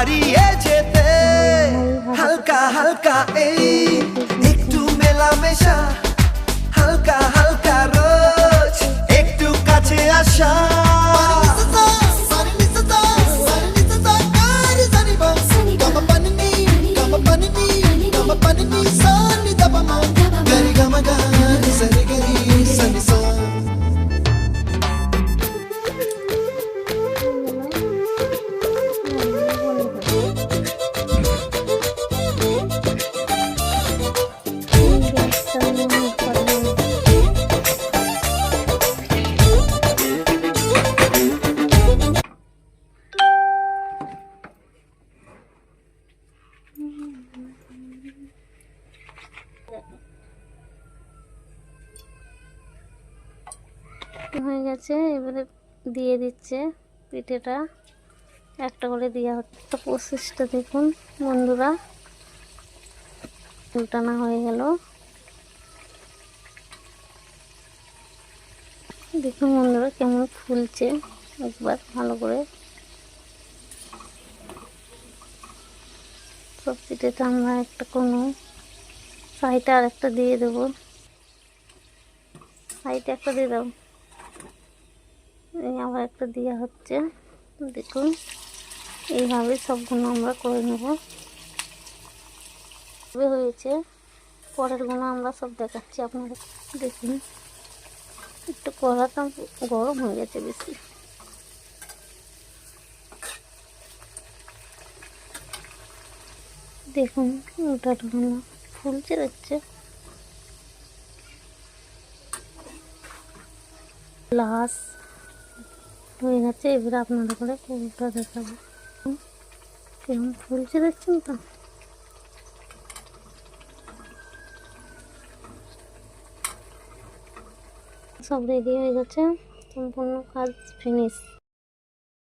হারিয়ে যেতে হালকা হালকা এই একটু মেলামেশা হালকা হালকা রোজ একটু কাছে আসা হয়ে গেছে। এবারে দিয়ে দিচ্ছে পিঠেটা, একটা করে দেওয়া হচ্ছে। তো প্রসেসটা দেখুন বন্ধুরা, উল্টানো হয়ে গেল। দেখুন বন্ধুরা কেমন ফুলছে, একবার ভালো করে। সব পিঠেটা আমরা একটা কোনো সাইডে আর একটা দিয়ে দেবো, সাইডে একটা দিয়ে দাও। এই আবার একটা দেওয়া হচ্ছে। দেখুন এইভাবে সবগুলো আমরা করে নেব। হয়েছে, পরের গুলো আমরা সব দেখাচ্ছি আপনাদের। দেখুন একটু কড়াটা গরম হয়ে গেছে বেশি। দেখুন ওটা ফুলছে দেখছে, গ্লাস হয়ে গেছে। এবারে আপনাদের করে ফুলটা দেখাবো, কেমন ফুলছে দেখছেন তো। সব রেডি হয়ে গেছে, সম্পূর্ণ কাজ ফিনিশ।